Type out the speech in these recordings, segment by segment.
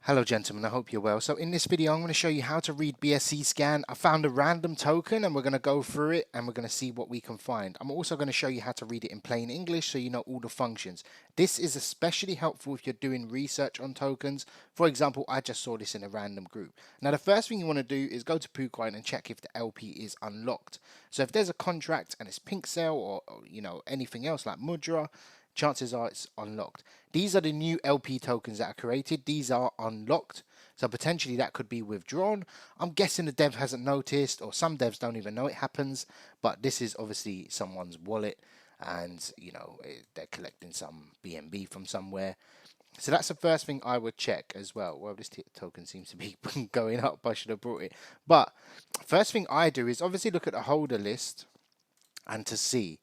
Hello gentlemen, I hope you're well. So in this video I'm going to show you how to read BSC scan. I found a random token and we're going to go through it and we're going to see what we can find. I'm also going to show you how to read it in plain English so you know all the functions. This is especially helpful if you're doing research on tokens. For example, I just saw this in a random group. Now the first thing you want to do is go to PooCoin and check if the LP is unlocked. So if there's a contract and it's pink sale or anything else like Mudra, chances are it's unlocked. These are the new LP tokens that are created. These are unlocked. So potentially that could be withdrawn. I'm guessing the dev hasn't noticed, or some devs don't even know it happens. But this is obviously someone's wallet, and they're collecting some BNB from somewhere. So that's the first thing I would check as well. Well, this token seems to be going up. I should have brought it. But first thing I do is obviously look at the holder list and to see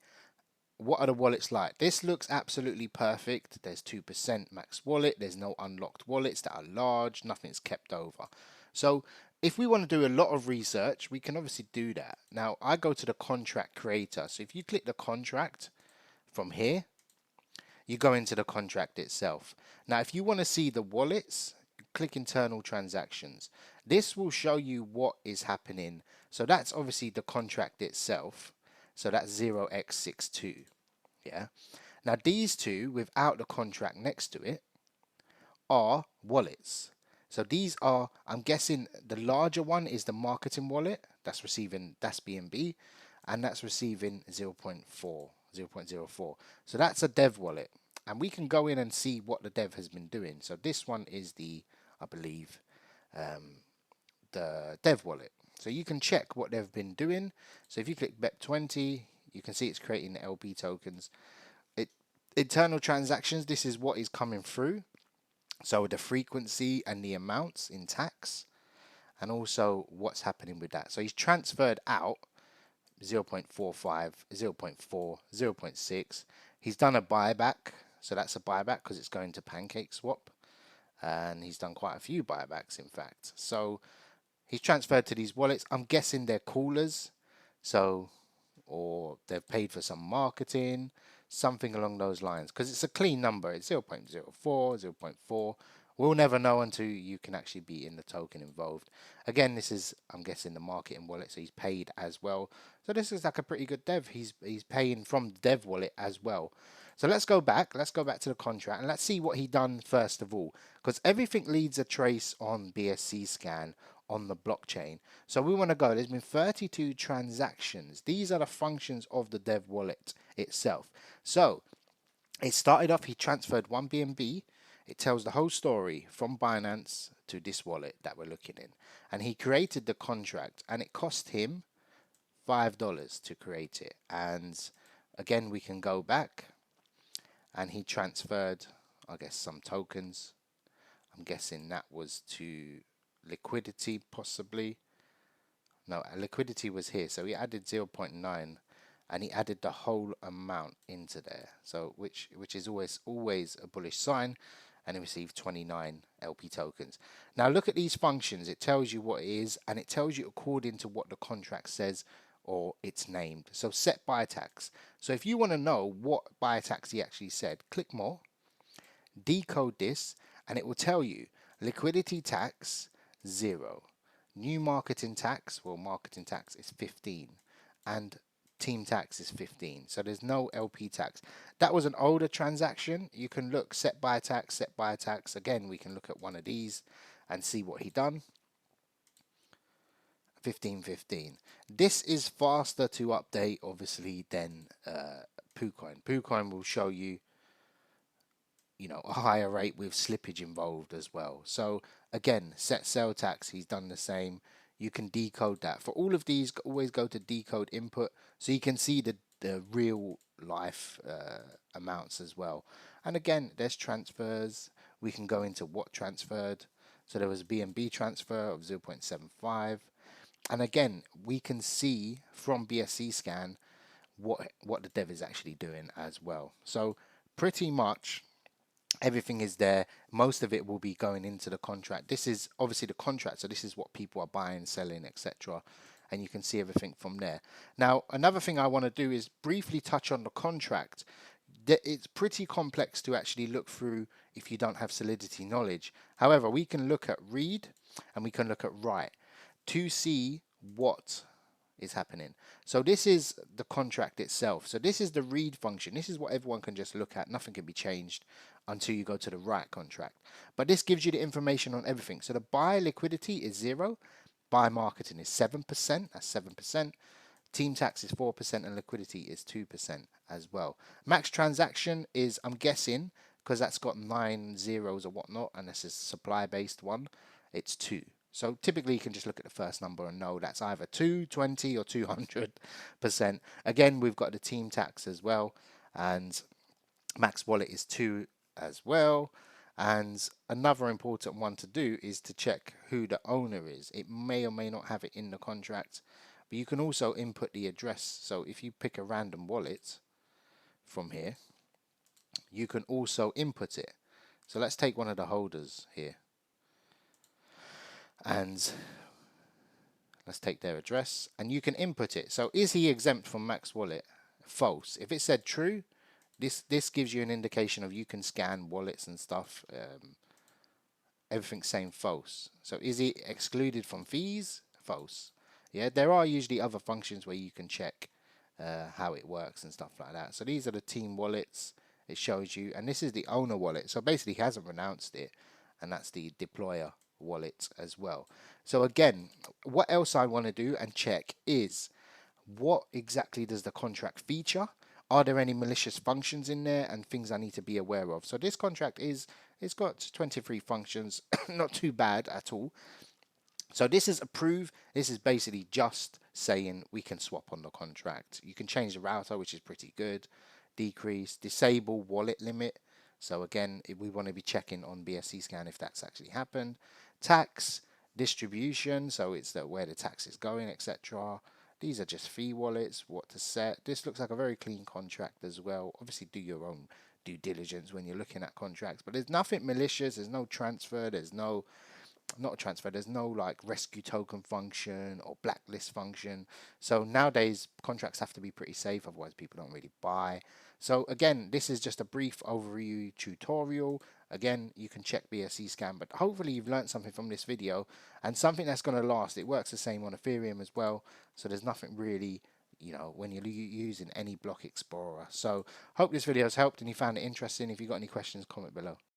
what are the wallets like. This looks absolutely perfect. There's 2% max wallet. There's no unlocked wallets that are large. Nothing's kept over. So if we want to do a lot of research, we can obviously do that. Now I go to the contract creator. So if you click the contract from here, you go into the contract itself. Now if you want to see the wallets, click internal transactions. This will show you what is happening. So that's obviously the contract itself. So that's 0x62. Yeah. Now these two without the contract next to it are wallets. So these are, I'm guessing the larger one is the marketing wallet that's receiving, that's BNB, and that's receiving 0.04. So that's a dev wallet. And we can go in and see what the dev has been doing. So this one is the, I believe, the dev wallet. So you can check what they've been doing. So if you click BEP20, you can see it's creating the LP tokens. Internal transactions, this is what is coming through. So the frequency and the amounts in tax, and also what's happening with that. So he's transferred out 0.45, 0.4, 0.6. He's done a buyback. So that's a buyback because it's going to PancakeSwap. And he's done quite a few buybacks, in fact. So he's transferred to these wallets. I'm guessing they're coolers. So, or they've paid for some marketing, something along those lines, because it's a clean number. It's 0.04, 0.4. We'll never know until you can actually be in the token involved. Again, this is, I'm guessing, the marketing wallet, so he's paid as well. So this is like a pretty good dev. He's paying from the dev wallet as well. So let's go back to the contract and let's see what he done first of all, because everything leads a trace on BSC scan on the blockchain. So we want to go, there's been 32 transactions. These are the functions of the dev wallet itself. So it started off, he transferred 1 BNB. It tells the whole story from Binance to this wallet that we're looking in. And he created the contract and it cost him $5 to create it. And again, we can go back and he transferred, I guess, some tokens. I'm guessing that was to liquidity, possibly. No, liquidity was here. So he added 0.9 and he added the whole amount into there. So which is always a bullish sign. And he received 29 LP tokens. Now look at these functions. It tells you what it is and it tells you according to what the contract says or it's named. So set buy tax. So if you want to know what buy tax he actually said, click more, decode this, and it will tell you liquidity tax 0, new marketing tax, well, marketing tax is 15, and team tax is 15. So there's no LP tax. That was an older transaction. You can look set buy tax, set buy tax. Again, we can look at one of these and see what he done. 1515. This is faster to update, obviously, than PooCoin. PooCoin will show you, a higher rate with slippage involved as well. So again, set sell tax, he's done the same. You can decode that. For all of these, always go to decode input so you can see the real life amounts as well. And again, there's transfers. We can go into what transferred. So there was a BNB transfer of 0.75. And again, we can see from BSC scan what the dev is actually doing as well. So pretty much everything is there. Most of it will be going into the contract. This is obviously the contract, so this is what people are buying, selling, etc. And you can see everything from there. Now, another thing I want to do is briefly touch on the contract. It's pretty complex to actually look through if you don't have Solidity knowledge. However, we can look at read and we can look at write to see what is happening. So this is the contract itself. So this is the read function. This is what everyone can just look at. Nothing can be changed until you go to the write contract. But this gives you the information on everything. So the buy liquidity is 0. Buy marketing is 7%. That's 7%. Team tax is 4% and liquidity is 2% as well. Max transaction is, I'm guessing, because that's got 9 zeros or whatnot, and this is supply based one, it's 2. So typically you can just look at the first number and know that's either 220 or 200%. Again, we've got the team tax as well, and max wallet is 2 as well. And another important one to do is to check who the owner is. It may or may not have it in the contract, but you can also input the address. So if you pick a random wallet from here, you can also input it. So let's take one of the holders here, and let's take their address, and you can input it. So is he exempt from Max Wallet? False. If it said true, this gives you an indication of you can scan wallets and stuff. Everything's saying false. So is he excluded from fees? False. Yeah, there are usually other functions where you can check how it works and stuff like that. So these are the team wallets. It shows you, and this is the owner wallet. So basically he hasn't renounced it, and that's the deployer wallet as well. So again, what else I want to do and check is what exactly does the contract feature? Are there any malicious functions in there and things I need to be aware of? So this contract it's got 23 functions, not too bad at all. So this is approve. This is basically just saying we can swap on the contract. You can change the router, which is pretty good. Decrease, disable wallet limit. So again, we want to be checking on BSC scan if that's actually happened. Tax, distribution, so it's where the tax is going, etc. These are just fee wallets, what to set. This looks like a very clean contract as well. Obviously do your own due diligence when you're looking at contracts, but there's nothing malicious, there's no transfer, there's no not a transfer, there's no like rescue token function or blacklist function. So nowadays contracts have to be pretty safe, otherwise people don't really buy. So again, this is just a brief overview tutorial. Again, you can check BSC scan, but hopefully you've learned something from this video and something that's going to last. It works the same on Ethereum as well, so there's nothing really, you know, when you're using any block explorer. So hope this video has helped and you found it interesting. If you've got any questions, comment below.